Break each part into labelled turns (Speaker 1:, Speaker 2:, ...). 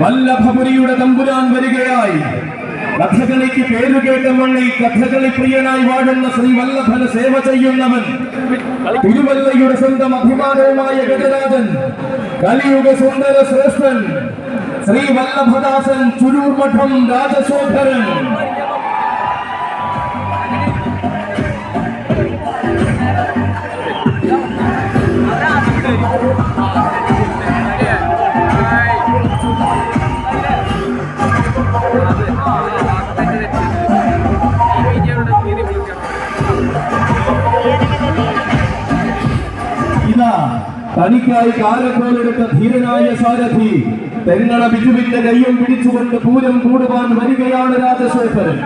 Speaker 1: വല്ലഭപുരിയുടെ തമ്പുരാൻ വരികയായി. കഥകളിക്ക് പേരുകേട്ട മണ്ണിൽ കഥകളി പ്രിയനായി വാഴുന്ന ശ്രീ വല്ലഭന് സേവ ചെയ്യുന്നവൻ, തിരുവല്ലയുടെ സ്വന്തം അഭിമാനവുമായ ഗജരാജൻ, കലിയുഗ സുന്ദര ശ്രേഷ്ഠൻ ശ്രീ വല്ലഭദാസൻ ചുരൂർ മഠം രാജശേഖരൻ. തനിക്കായി കാലക്കോലെടുത്ത ധീരനായ സാരഥി തെങ്ങണ ബിജുവിന്റെ കയ്യും പിടിച്ചുകൊണ്ട് പൂരം കൂടുവാൻ വരികയാണ് രാജശേഖരൻ.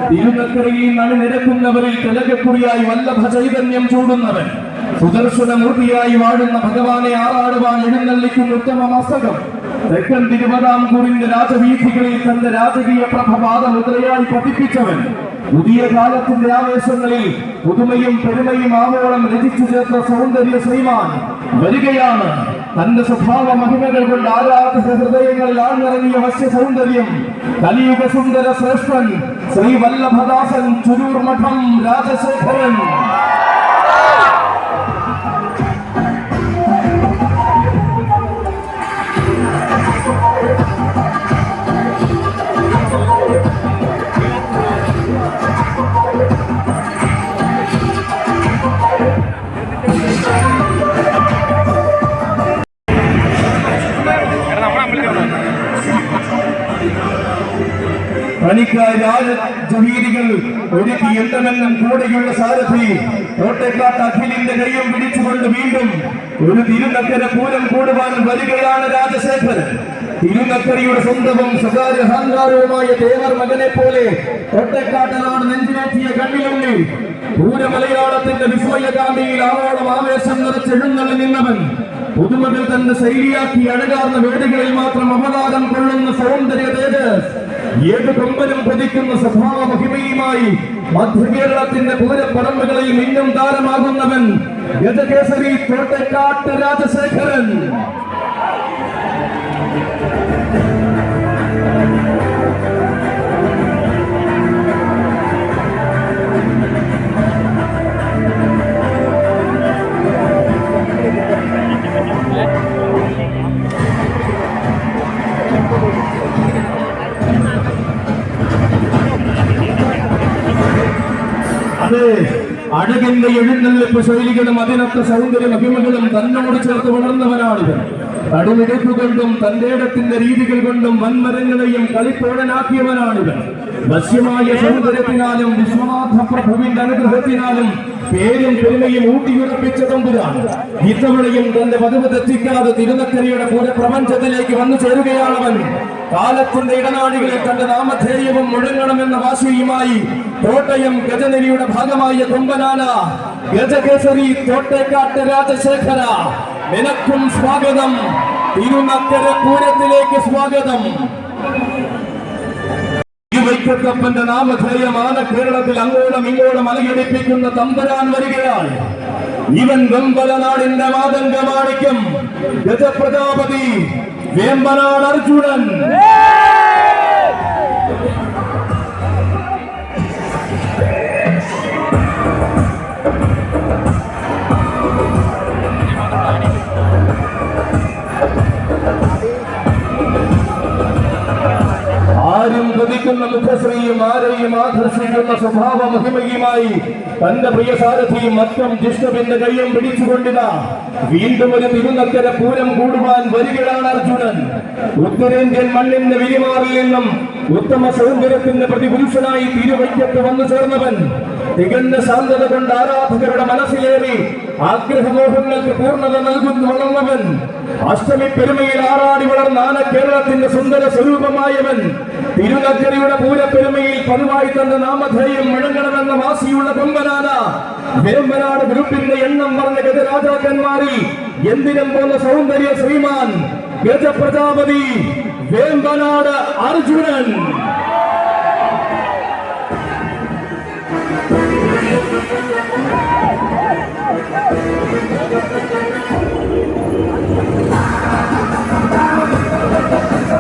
Speaker 1: തിരുനക്കരയിൽ അണിനിരക്കുന്നവരിൽ തിലകക്കുറിയായി വല്ലഭ ചൈതന്യം ചൂടുന്നവൻ, സുദർശനമൂർത്തിയായി വാഴുന്ന ഭഗവാനെ ആറാടുവാൻ എഴുന്നള്ളിക്കുന്ന ഉത്തമ മസ്തകം തെക്കൻ തിരുവിതാംകൂറിന്റെ രാജവീഥികളിൽ തന്റെ രാജകീയ പ്രഭപാദമുദ്രയായി പതിപ്പിച്ചവൻ, പുതിയ കാലത്തിന്റെ ആവേശങ്ങളിൽ പുതുമയും പെരുമയും ആവോളം രചിച്ചു ചേർത്ത സൗന്ദര്യ ശ്രീമാൻ വരികയാണ്. തന്റെ സ്വഭാവ മഹിമകൾ കൊണ്ട് ആരാധക ഹൃദയങ്ങളിൽ ആഴ്ന്നിറങ്ങിയ വശ്യ സൗന്ദര്യം കലിയുഗ സുന്ദര ശ്രേഷ്ഠൻ ശ്രീ വല്ലഭദാസൻ ചുരൂർ മഠം രാജശേഖരൻ. തനിക്കായി രാജവീതികൾ ഒരുക്കി എന്തമെന്നും കൂടെയുള്ള സാരഥി കോട്ടേക്കാട്ട് അഖിലിന്റെ കയ്യും പിടിച്ചുകൊണ്ട് വീണ്ടും ഒരു തിരുനക്കര പൂരം കൂടുവാൻ വരികയാണ് രാജശേഖരൻ. തിരുനക്കരയുടെ സ്വന്തവും സ്വകാര്യ അഹങ്കാരവുമായ തേവർ മകനെ പോലെ കോട്ടേക്കാട്ടനാട് നെഞ്ചിലേറ്റിയ കണ്ണിലുള്ളിൽ പൂരമലയാളത്തിന്റെ വിസ്മയകാന്തിയിൽ ആവോളം ആവേശം നിറച്ചെഴുന്നള്ളി നിന്നവൻ, പുതുമകൾ തന്റെ ശൈലിയാക്കി അഴകാർന്ന വേദികളിൽ മാത്രം അവതാരം കൊള്ളുന്ന സൗന്ദര്യ തേജസ്, ഏത് കൊമ്പനും പതിക്കുന്ന സ്വഭാവ മഹിമയുമായി മധ്യകേരളത്തിന്റെ പൂരപ്പറമ്പുകളിൽ മിന്നും താരമാകുന്നവൻ ഗജകേസരി കോട്ടേക്കാട്ട് രാജശേഖരൻ. അഴകിന്റെ എഴുന്നള്ളിപ്പ് ശൈലികളും അതിനൊത്ത സൗന്ദര്യ മഹിമകളും തന്നോട് ചേർത്ത് വളർന്നവനാണിത്. കടുമിടുപ്പ് കൊണ്ടും തന്റെ ഇടത്തിന്റെ രീതികൾ കൊണ്ടും വൻമരങ്ങളെയും കളിത്തോഴനാക്കിയവനാണിത്. വശ്യമായ സൗന്ദര്യത്തിനാലും വിശ്വനാഥ പ്രഭുവിന്റെ അനുഗ്രഹത്തിനാലും പേരും പെരുമയും ഊട്ടിയുറപ്പിച്ച തമ്പുരാൻ ഇത്തവണയും തന്റെ പതിവ് തെറ്റിക്കാതെ തിരുനക്കരയുടെ പൂരപ്രപഞ്ചത്തിലേക്ക് വന്നു ചേരുകയാണവൻ. കാലത്തിന്റെ ഇടനാഴികളിൽ തന്റെ നാമധേയവും മുഴങ്ങണമെന്ന വാശിയുമായി കോട്ടയം ഗജനിരിയുടെ ഭാഗമായ കൊമ്പനാന ഗജകേസരി കോട്ടേക്കാട്ട് രാജശേഖര, നിനക്കും സ്വാഗതം. തിരുനക്കര പൂരത്തിലേക്ക് സ്വാഗതം. വൈക്കത്തപ്പന്റെ നാമധേയമാണ് കേരളത്തിൽ അങ്ങോളം ഇങ്ങോളം അലയടിപ്പിക്കുന്ന തമ്പുരാൻ വരികയായി. ഇവൻ വെമ്പലനാടിന്റെ മാതംഗമാണിക്യം ഗജപ്രജാപതി വേമ്പനാട് അർജുനൻ. ആരും കൊതിക്കുന്ന മുഖശ്രീയും ആരെയും ആകർഷിക്കുന്ന സ്വഭാവ മഹിമയുമായി തന്റെ പ്രിയ സാരഥിയും മറ്റും ജിഷ്ണുവിന്റെ കയ്യും പിടിച്ചുകൊണ്ടിത വീണ്ടും ഒരു തിരുനക്കര പൂരം കൂടുവാൻ വരികയാണ് അർജുനൻ. ഉത്തരേന്ത്യൻ മണ്ണിന്റെ വിരിമാറിൽ നിന്നും ഉത്തമ സൗന്ദര്യത്തിന്റെ പ്രതിപുരുഷനായി തിരുവൈക്കത്ത് വന്നു ചേർന്നവൻ, തികഞ്ഞ ശാന്തത കൊണ്ട് ആരാധകരുടെ മനസ്സിലേറി ആഗ്രഹമോഹങ്ങൾക്ക് പൂർണ്ണത നൽകുന്നു വളർന്നവൻ, അഷ്ടമി പെരുമയിൽ ആറാടി വളർന്ന ആന കേരളത്തിന്റെ സുന്ദര സ്വരൂപമായവൻ, തിരുനക്കരയുടെ പൂരപ്പെരുമയിൽ പതിവായി തന്റെ നാമധേയം മുഴങ്ങണമെന്ന വാശിയുള്ള കൊമ്പനാന വേമ്പനാട് ഗ്രൂപ്പിന്റെ എണ്ണം പറഞ്ഞ ഗജരാജാക്കന്മാരിൽ എന്തിനും പോന്ന സൗന്ദര്യ ശ്രീമാൻ ഗജപ്രജാപതി വേമ്പനാട് അർജുനൻ.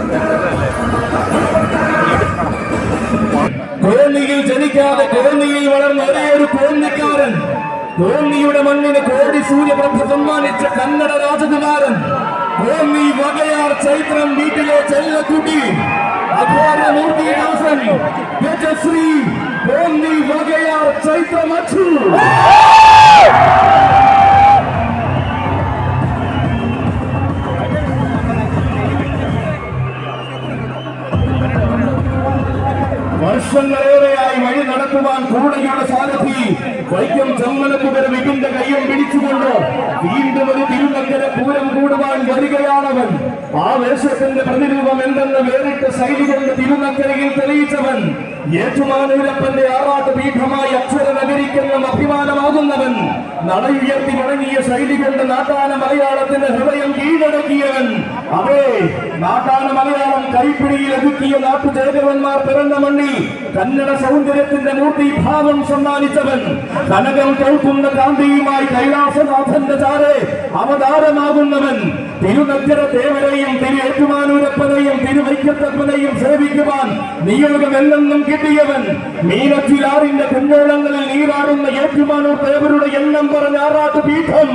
Speaker 2: Thank you.
Speaker 1: മണ്ണിന് കോടി സൂര്യപ്രഭ സമ്മാനിച്ച കന്നഡ രാജകുമാരൻ കോന്നി വകയാർ ചൈത്രം വീട്ടിലെ ചെല്ലക്കുട്ടി അഘോരമൂർത്തിദാസൻ ഗജശ്രീ കോന്നി വകയാർ ചൈത്രം അച്ചു. വർഷങ്ങളേറെയായി വഴി നടത്തുവാൻ കൂടെയുള്ള സാരഥി വൈക്കം ചെമ്മലത്തുകര വിപിന്റെ കയ്യും പിടിച്ചുകൊണ്ട് വീണ്ടും ഒരു തിരുനക്കര പൂരം കൂടുവാൻ വരികയാണവൻ. ആ വേഷത്തിന്റെ പ്രതിരൂപം എന്തെന്ന് വേറിട്ട ശൈലി കൊണ്ട് തിരുനക്കരയിൽ തെളിയിച്ചവൻ. ഏറ്റുമാനൂരപ്പന്റെ ആറാട്ട് പീഠമായി അക്ഷര നഗരിക്കെന്നും അഭിമാനമാകുന്നവൻ. നടയുയർത്തി വഴങ്ങിയ ശൈലി കൊണ്ട് നാട്ടാന മലയാളത്തിന്റെ ഹൃദയം കീഴടക്കിയവൻ. അതെ, നാട്ടാന മലയാളം കൈപ്പിടിയിൽ ഒതുക്കിയ നാട്ടുചേകവന്മാർ പിറന്ന മണ്ണിൽ കന്നഡ സൗന്ദര്യത്തിന്റെ മൂർത്തിഭാവം സമ്മാനിച്ചവൻ. കനകം കേൾക്കുന്ന കാന്തിയുമായി കൈലാസനാഥന്റെ ചാരെ അവതാരമാകുന്നവൻ. തിരുനക്കര ദേവരെയും തിരു ഏറ്റുമാനൂരപ്പനെയും തിരുവൈക്കത്തപ്പനെയും സേവിക്കുവാൻ നിയോഗമെന്നെന്നും കിട്ടിയവൻ. മീനച്ചിലാറിന്റെ കുഞ്ഞോളങ്ങളിൽ നീരാടുന്ന ഏറ്റുമാനൂർ ദേവരുടെ എണ്ണം പറഞ്ഞ ആറാട്ട് പീഠം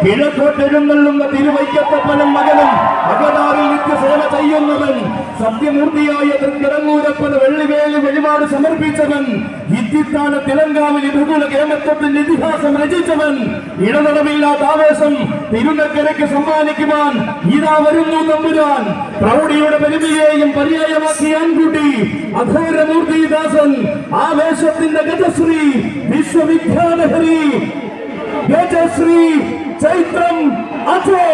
Speaker 1: കിഴക്കോട്ടെഴുന്നള്ളുന്ന തിരുവൈക്കത്തപ്പനും മകനും അകതാറിൽ നിത്യസേവ ചെയ്യുന്നവൻ. സത്യമൂർത്തിയായ തൃക്കിടങ്ങൂരപ്പന് വെള്ളിവേലി വഴിപാട് സമർപ്പിച്ചവൻ. ഇത്തിത്താന തിലങ്കാവിൽ ബഹുല കേമത്വത്തിന്റെ ഇതിഹാസം രചിച്ചവൻ. ഇടതടവില്ലാത്ത ആവേശം തിരുനക്കരയ്ക്ക് സമ്മാനിക്കുവാൻ ഇതാ വരുന്നു തമ്പുരാൻ. പ്രൗഢിയുടെ പെരുമയെയും പര്യായമാക്കി ആൺകുട്ടി അഘോരമൂർത്തിദാസൻ. ആവേശത്തിന്റെ ഗജശ്രീ വിശ്വവിഖ്യാനഹരി ഗജശ്രീ ചൈത്രം അജോ.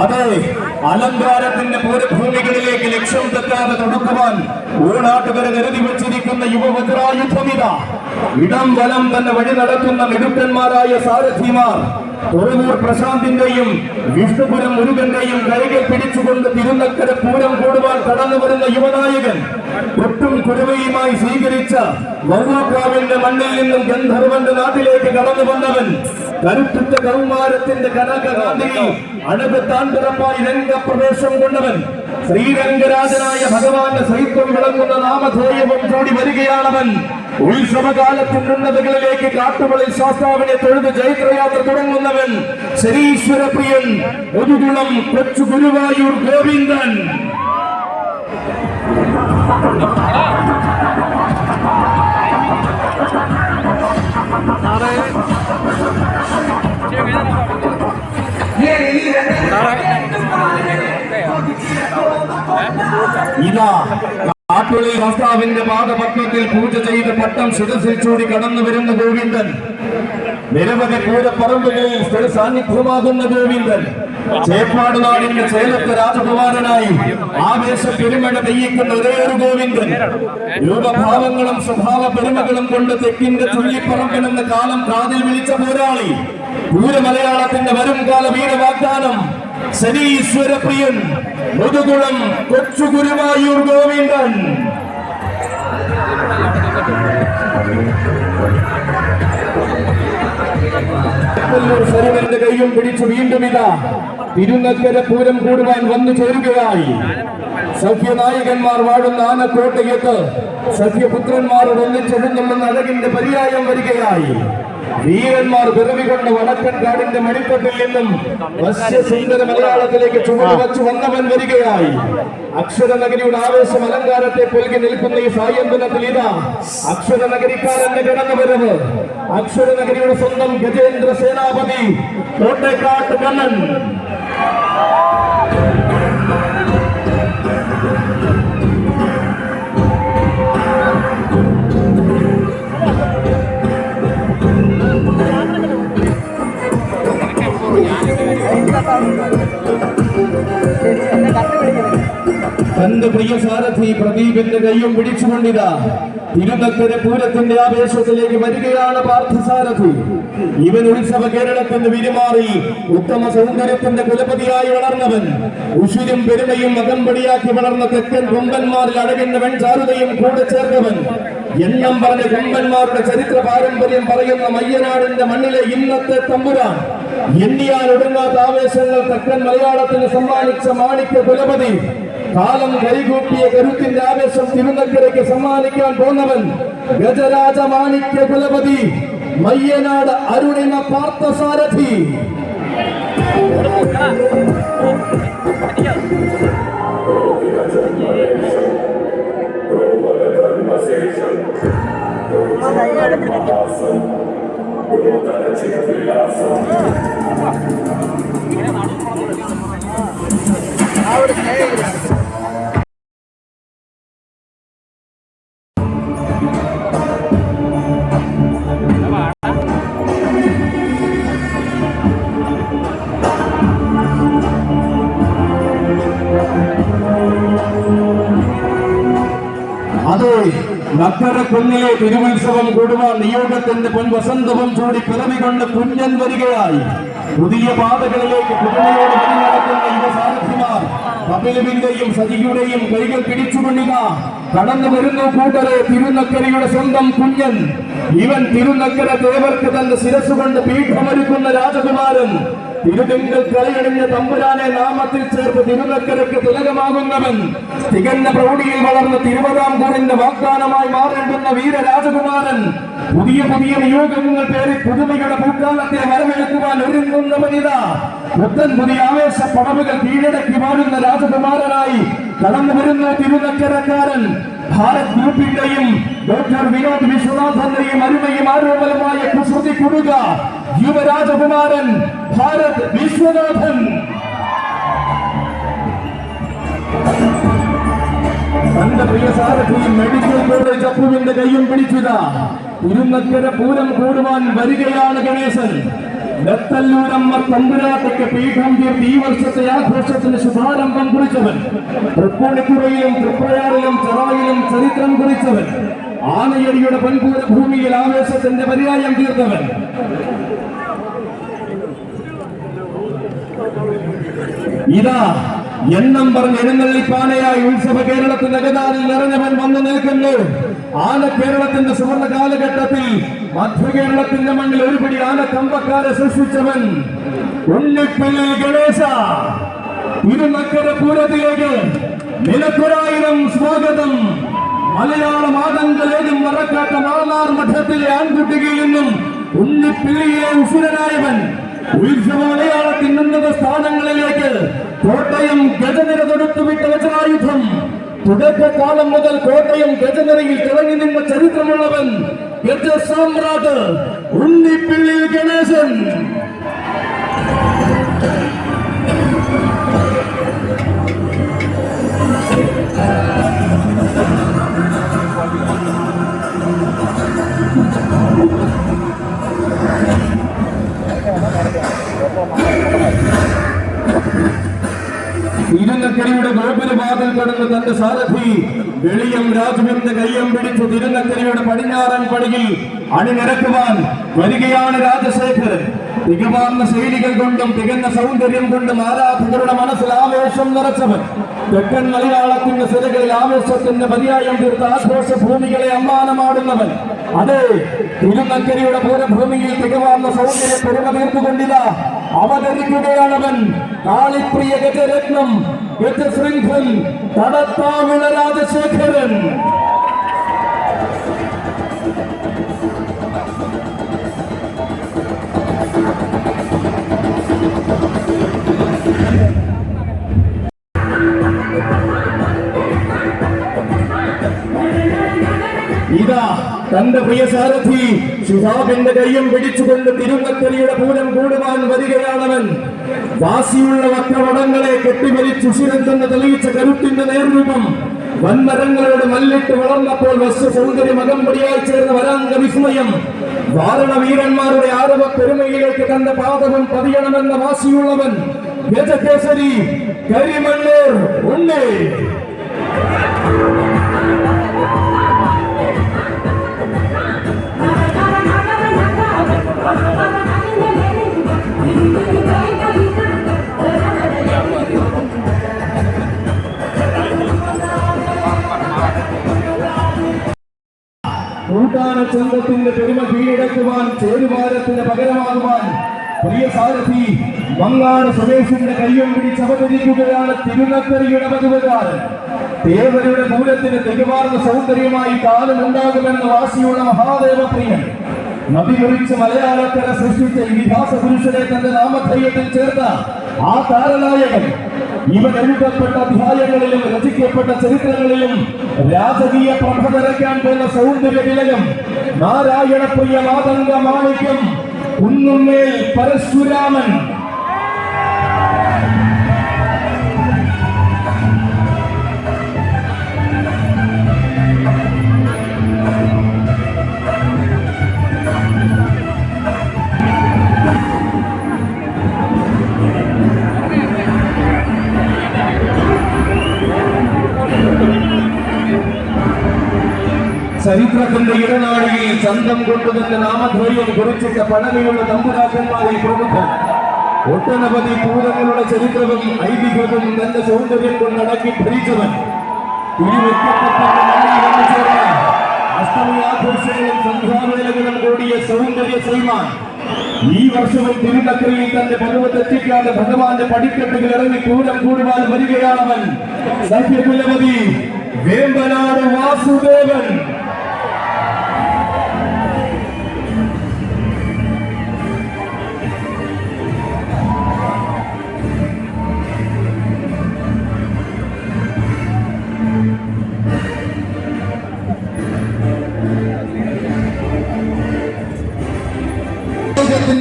Speaker 1: അതെ, അലങ്കാരത്തിന്റെ പൂരഭൂമികളിലേക്ക് ലക്ഷ്യം തെറ്റാതെ തൊടുക്കുവാൻ ഊണാട്ടുകര കരുതി വച്ചിരിക്കുന്ന യുവവജ്രായുധമിത. ഇടം വലം തന്നെ വഴി നടത്തുന്ന മിടുക്കന്മാരായ സാരഥിമാർ തുറവൂർ പ്രശാന്തിന്റെയും വിഷ്ണുപുരം മുരുകന്റെയും കൈകൾ പിടിച്ചുകൊണ്ട് തിരുനക്കര പൂരം കൂടുവാൻ കടന്നു വരുന്ന യുവനായകൻ. കൊട്ടും കുരുവയുമായി സ്വീകരിച്ച വവ്വാക്കാവിന്റെ മണ്ണിൽ നിന്നും ഗന്ധർവന്റെ നാട്ടിലേക്ക് കടന്നു വന്നവൻ. കരുത്തുറ്റ കൗമാരത്തിന്റെ കനകകാന്തിയിൽ അണുകത്താൻ പിറപ്പായി രംഗപ്രവേശം കൊണ്ടവൻ. ശ്രീരംഗരാജനായ ഭഗവാന്റെ സൈത്വം വിളങ്ങുന്ന നാമധേയവും കൂടി വരികയാണവൻ. ഉത്സവകാലത്തിന്റെ ഉന്നതകളിലേക്ക് കാട്ടുകളിൽ ശാസ്താവിനെ തൊഴുത് ജൈത്രയാത്ര തുടങ്ങുന്നവൻ. ശരീശ്വരപ്രിയൻ ഒതുകുളം കൊച്ചു ഗുരുവായൂർ ഗോവിന്ദൻ. ഇതാ കാട്ടുകളിൽ ശാസ്താവിന്റെ പാദപത്മത്തിൽ പൂജ ചെയ്ത് പട്ടം ശിരസിൽ ചൂടി കടന്നു വരുന്ന ഗോവിന്ദൻ. നിരവധി പൂരപ്പറമ്പുകളിൽ സ്ഥിര സാന്നിധ്യമാകുന്ന ഗോവിന്ദൻ. ചേപ്പാട് നാടിന്റെ ചേലത്തെ രാജകുമാരനായി ആവേശ പെരുമഴ പെയ്യിക്കുന്ന ഒരേയൊരു ഗോവിന്ദൻ. രൂപഭാവങ്ങളും സ്വഭാവ പെരുമകളും കൊണ്ട് തെക്കിന്റെ ചുള്ളിപ്പറമ്പൻ എന്ന കാലം കാതിൽ വിളിച്ച പോരാളി. പൂരമലയാളത്തിന്റെ വരും കാല വീരവാഗ്ദാനം ശനീശ്വരപ്രിയൻ മുതുകുളം കൊച്ചു ഗുരുവായൂർ ഗോവിന്ദൻ. ശരീരന്റെ കൈയും പിടിച്ചു വീണ്ടും ഇതാ തിരുനക്കര പൂരം കൂടുവാൻ വന്നു ചേരുകയായി. സഖ്യനായകന്മാർ വാഴുന്ന ആനക്കോട്ടയ്ക്ക് സഖ്യപുത്രന്മാരോട് ഒന്നിച്ചെഴുന്നള്ളുന്ന അഴകിന്റെ പര്യായം വരികയായി. വീരന്മാർ പിറവികൊണ്ട് വടക്കൻ കാടിന്റെ മണിത്തട്ടിൽ നിന്നും വശ്യസുന്ദര മലയാളത്തിലേക്ക് ചുവട് വച്ചു വന്നവൻ വരികയായി. അക്ഷരനഗരിയുടെ ആവേശം അലങ്കാരത്തെ പുൽകി നിൽക്കുന്ന ഈ സായന്തനത്തിൽ ഇതാ അക്ഷരനഗരിക്കാരന്റെ കടന്നുവരവ്. അക്ഷരനഗരിയുടെ സ്വന്തം ഗജേന്ദ്ര സേനാപതി കോട്ടേക്കാട്ട് കണ്ണൻ. തന്റെ പ്രിയ സാരഥി പ്രദീപിന്റെ കയ്യും പിടിച്ചുകൊണ്ടിതാ തിരുനക്കര പൂരത്തിന്റെ ആവേശത്തിലേക്ക് വരികയാണ് പാർത്ഥസാരഥി. ഇവൻ ഉത്സവ കേരളത്തിന് വിരുമാറി ഉത്തമ സൗന്ദര്യത്തിന്റെ കുലപതിയായി വളർന്നവൻ. ഉശിരും പെരുമയും അകമ്പടിയാക്കി വളർന്ന തെക്കൻ കൊമ്പന്മാരിൽ അഴകിന്റെ വെൺചാരുതയും കൂടെ ചേർന്നവൻ. എണ്ണം പറഞ്ഞ കൊമ്പന്മാരുടെ ചരിത്ര പാരമ്പര്യം പറയുന്ന മയ്യനാടിന്റെ മണ്ണിലെ ഇന്നത്തെ തമ്പുരാൻ. എണ്ണിയാൽ ഒടുങ്ങാത്ത ആവേശങ്ങൾ തെക്കൻ മലയാളത്തിന് സമ്മാനിച്ച മാണിക്യ കുലപതി. കാലം കൈകൂപ്പിയ കരുത്തിന്റെ ആവേശം തിരുനക്കരയ്ക്ക് സമ്മാനിക്കാൻ പോന്നവൻ. ഗജരാജ മാണിക്യ കുലപതി മയ്യനാട് അരുണിമ പാർത്ഥസാരഥി. അതെ, നക്കരക്കുന്നിലെ തിരുവുത്സവം കൂടുവാൻ നിയോഗത്തിന്റെ പൊൻവസന്തവും ചൂടി പിറവികൊണ്ട് കുഞ്ഞൻ വരികയായി. പുതിയ പാതകളിലേക്ക് പുതുമയോട് നടക്കുന്ന യുവസാരഥിമാർ കപിലുവിന്റെയും സജിയുടെയും കൈകൾ പിടിച്ചുകൊണ്ടിത കടന്നു വരുന്നു കൂട്ടരെ. തിരുനക്കരയുടെ സ്വന്തം കുഞ്ഞൻ. ഇവൻ തിരുനക്കര ദേവർക്ക് തന്റെ ശിരസുകൊണ്ട് പീഠമൊരുക്കുന്ന രാജകുമാരൻ. തിരുതിങ്കൾ കളിയണിഞ്ഞ തമ്പുരാനെ നാമത്തിൽ ചേർത്ത് തിരുനക്കരയ്ക്ക് തിലകമാകുന്നവൻ. തികഞ്ഞ പ്രൗഢിയിൽ വളർന്ന തിരുവിതാംകൂറിന്റെ വാഗ്ദാനമായി മാറേണ്ടുന്ന വീരരാജകുമാരൻ. പുതിയ പുതിയ നിയോഗങ്ങൾ പേരി പുതുമയുടെ പൂക്കാലത്തെ വരവേൽക്കുവാൻ ഒരുങ്ങുന്നവനിതാ. പുത്തൻ പുതിയ ആവേശ പടവുകൾ കീഴടക്കി വാഴുന്ന രാജകുമാരനായി കടന്നു വരുന്ന തിരുനക്കരക്കാരൻ. ഭാരത് ഗ്രൂപ്പിന്റെയും ഡോക്ടർ വിനോദ് വിശ്വനാഥന്റെയും അരുമയും ആരോപരമായ കുസൃതി കുടുക യുവരാജകുമാരൻ ഭാരത് വിശ്വനാഥൻ. തന്റെ പ്രിയ സാരഥി മെഡിക്കൽ കോളേജ് അപ്പുവിന്റെ കയ്യും പിടിച്ചതാ. തിരുനക്കര പൂരം കൂടുവാൻ വരികയാണ് ഗണേശൻ. നെത്തല്ലൂരമ്മ തമ്പുരാട്ടയ്ക്ക് പീഠം തീർത്ത് ഈ വർഷത്തെ ആഘോഷത്തിന് ശുഭാരംഭം കുറിച്ചവൻ. തൃപ്പൂണിത്തുറയിലും തൃപ്രയാറിലും ചെറായിലും ചരിത്രം കുറിച്ചവൻ. ആനയടിയുടെ പൻപൂര ഭൂമിയിൽ ആവേശത്തിന്റെ പര്യായം തീർത്തവൻ. ഇതാ എണ്ണം പറഞ്ഞ് എഴുന്നള്ളിപ്പാനയായി ഉത്സവ കേരളത്തിന്റെ അകതാരിൽ നിറഞ്ഞവൻ വന്നു നിൽക്കുന്നു. ആന കേരളത്തിന്റെ സുവർണ കാലഘട്ടത്തിൽ മധ്യ കേരളത്തിന്റെ മണ്ണിൽ ഒരുപിടി ആന കമ്പക്കാരെ സൃഷ്ടിച്ചവൻ ഉണ്ണിപ്പിള്ളി ഗണേശ. തിരുനക്കര പൂരത്തിലേക്ക് നിനക്കൊരായിരം സ്വാഗതം. മലയാള മാതങ്ങളേതും മറക്കാത്ത മാന്നാർ മഠത്തിലെ ആൺകുട്ടികളിൽ നിന്നും ഉണ്ണിപ്പിള്ളിയെ ഉസുരനായവൻ. ഉത്സവ മലയാളത്തിന്റെ ഉന്നത സ്ഥാനങ്ങളിലേക്ക് കോട്ടയം ഗജനിര തൊടുത്തുവിട്ട വജ്രായുധം. തുടക്കകാലം മുതൽ കോട്ടയം ഗജനിരയിൽ തിളങ്ങി നിന്ന ചരിത്രമുള്ളവൻ ഗജസാമ്രാട്ട് ഉണ്ണിപ്പിള്ളി ഗണേശൻ. തിരുനക്കരയുടെ ഗോപുരവാതിൽ കടന്ന് തന്റെ സാരഥി വെളിയം രാജുവിന്റെ കയ്യം പിടിച്ചു തിരുനക്കരയുടെ പടിഞ്ഞാറൻ പടിയിൽ അണിനിരക്കുവാൻ വരികയാണ് രാജശേഖരൻ. തികമാർന്ന ശൈലികൾ കൊണ്ടും തികഞ്ഞ സൗന്ദര്യം കൊണ്ടും ആരാധകരുടെ മനസ്സിൽ ആവേശം നിറച്ചവൻ. തെക്കൻ മലയാളത്തിന്റെ സിരകളിൽ ആവേശത്തിന്റെ പര്യായം തീർത്ത ആഘോഷ ഭൂമികളെ അമ്മാനമാടുന്നവൻ. അതെ, തിരുനക്കരയുടെ പൂരഭൂമിയിൽ തികമാർന്ന സൗന്ദര്യ പെരുമ തീർത്തുകൊണ്ടിതാ അവതരിക്കുകയാണവൻ. കാളിപ്രിയ ഗജരത്നം ഗജശൃംഖൻ തടത്താവിള രാജശേഖരൻ. ഇതാ തന്റെ പ്രിയ സാരഥി ശുഹാബിന്റെ കയ്യും പിടിച്ചുകൊണ്ട് തിരുനക്കരയുടെ പൂരം കൂടുവാൻ വരികയാണവൻ. വാസിയുള്ള വക്രവടങ്ങളെ കെട്ടിവലിച്ചുശിരത്തെന്ന് തെളിയിച്ച കരുത്തിന്റെ നേർരൂപം. വൻമരങ്ങളോട് മല്ലിട്ട് വളർന്നപ്പോൾ വശ്യ സൗന്ദര്യം അകമ്പടിയായി ചേർന്ന വരാംഗ വിസ്മയം. വാരണവീരന്മാരുടെ ആരവ പെരുമയിലേക്ക് തന്റെ പാദവും പതിയണമെന്ന വാശിയുള്ളവൻ ഗജകേസരി കരിമണ്ണൂർ ഉണ്ണി. കൂട്ടാന ചന്തത്തിന്റെ പെരുമ കീഴടക്കുവാൻ ചേരുവാരത്തിന് പകരമാകുവാൻ പ്രിയ സാരഥി മങ്ങാട് സ്വദേശിന്റെ കയ്യും പിടിച്ച് അവതരിക്കുകയാണ് തിരുനക്കരയുടെ പതിവുകാരൻ. ദേവരുടെ പൂരത്തിന് തികവാർന്ന സൗന്ദര്യമായി കാലമുണ്ടാകുമെന്ന വാശിയുള്ള മഹാദേവപ്രിയൻ നദി കുറിച്ച് മലയാളക്കര സൃഷ്ടിച്ച ഇതിഹാസ പുരുഷനെ തന്റെ നാമധേയത്തിൽ ചേർത്ത ആ താരനായകൻ ഇവൻ എഴുതപ്പെട്ട അധ്യായങ്ങളിലും രചിക്കപ്പെട്ട ചരിത്രങ്ങളിലും രാജകീയ പ്രഭ നിറയ്ക്കാൻ പോകുന്ന സൗന്ദര്യ വിലയം നാരായണപ്രിയ മാതംഗ മാണിക്യം കുന്നുമേൽ പരശുരാമൻ. ചരിത്രത്തിന്റെ ഇടനാഴിയിൽ ചന്തം കൊണ്ടുതന്നെ നാമധേയം കുറിച്ചിട്ട പഴമയുള്ള തമ്പുരാക്കന്മാരിൽ പ്രമുഖൻ. ഒട്ടനവധി പൂരങ്ങളുടെ ചരിത്രവും ഐതിഹ്യവും തന്റെ സൗന്ദര്യം കൊണ്ടടക്കി ഭരിച്ചവൻ. അഷ്ടമി ആഘോഷങ്ങളും സന്ധ്യാവേളകളും കൂടിയ സൗന്ദര്യ ശ്രീമാൻ ഈ വർഷവും തിരുനക്കരയിൽ തന്റെ പരുവത്തെത്തിക്കാതെ ഭഗവാന്റെ പടിക്കെട്ടുകൾ ഇറങ്ങി പൂരം കൂടുവാൻ വരികയാണവൻ. സഖ്യകുലപതി വേമ്പനാട് വാസുദേവൻ.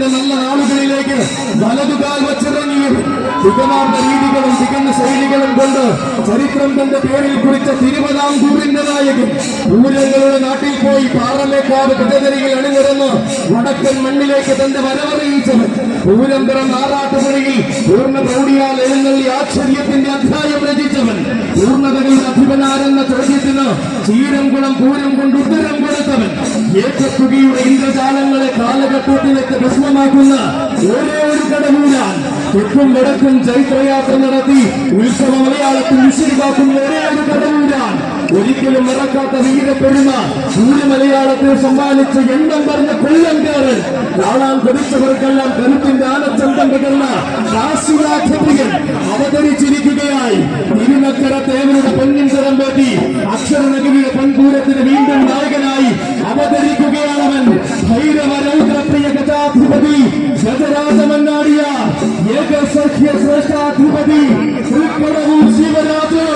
Speaker 1: നല്ല നാളുകളിലേക്ക് വലതുകാൽ വച്ചിറങ്ങിയും സുഗമാർന്ന രീതികളും തികഞ്ഞ ശൈലികളും കൊണ്ട് ചരിത്രം തന്റെ പേരിൽ കുറിച്ച തിരുവിതാംകൂറിന്റെ നായകൻ പൂരങ്ങളുടെ നാട്ടിൽ പോയി പാറമേക്കാവ് കിടതരിയിൽ അണിനിരന്ന് വടക്കൻ മണ്ണിലേക്ക് തന്റെ വരവറിയിച്ചവൻ. പൂരം പിറന്ന ആറാട്ടുപുഴയിൽ പൂർണ്ണ പ്രൗഢിയാൽ എഴുന്നള്ളി ആശ്ചര്യത്തിന്റെ അധ്യായം രചിച്ചവൻ. പൂർണ്ണതകളുടെ അധിപനാരെന്ന ചോദ്യത്തിന് ചീരംകുളം പൂരം കൊണ്ട് ഉത്തരം കൊടുത്തവൻ. ഏകത്തുകയുടെ ഇന്ദ്രജാലങ്ങളെ കാലഘട്ടത്തിലേക്ക് ഭസ്മമാക്കുന്ന ഒരേ ഒരു കടമൂരാൻ. തെക്കും വടക്കും ചൈത്രയാത്ര നടത്തി ഉത്സവ മലയാളത്തിൽ വിശേഷമാക്കുന്ന ഒരേ ഒരു കടമൂരാൻ. ഒരിക്കലും മറക്കാത്ത വീരപ്പെരുമ സൂര്യമലയാളത്തെ സമ്മാനിച്ച എണ്ണം പറഞ്ഞ കൊല്ലംകാരൻ. കാണാൻ കൊതിച്ചവർക്കെല്ലാം കരുത്തിന്റെ ആനച്ചന്തം പകർന്ന കാശിരാക്ഷപ്രിയൻ അവതരിച്ചിരിക്കുകയായി. തിരുനക്കര തേവരുടെ പൊന്നിൻ തരം പറ്റി അക്ഷരനഗരിയുടെ പൊൻപൂരത്തിന് വീണ്ടും നായകനായി അവതരിക്കുകയാണവൻ. ഭൈരവരൗദ്രപ്രിയ ഗജാധിപതി ഗജരാജമന്നാടിയ ഏകസഖ്യ ശ്രേഷ്ഠാധിപതി ശിവരാജു.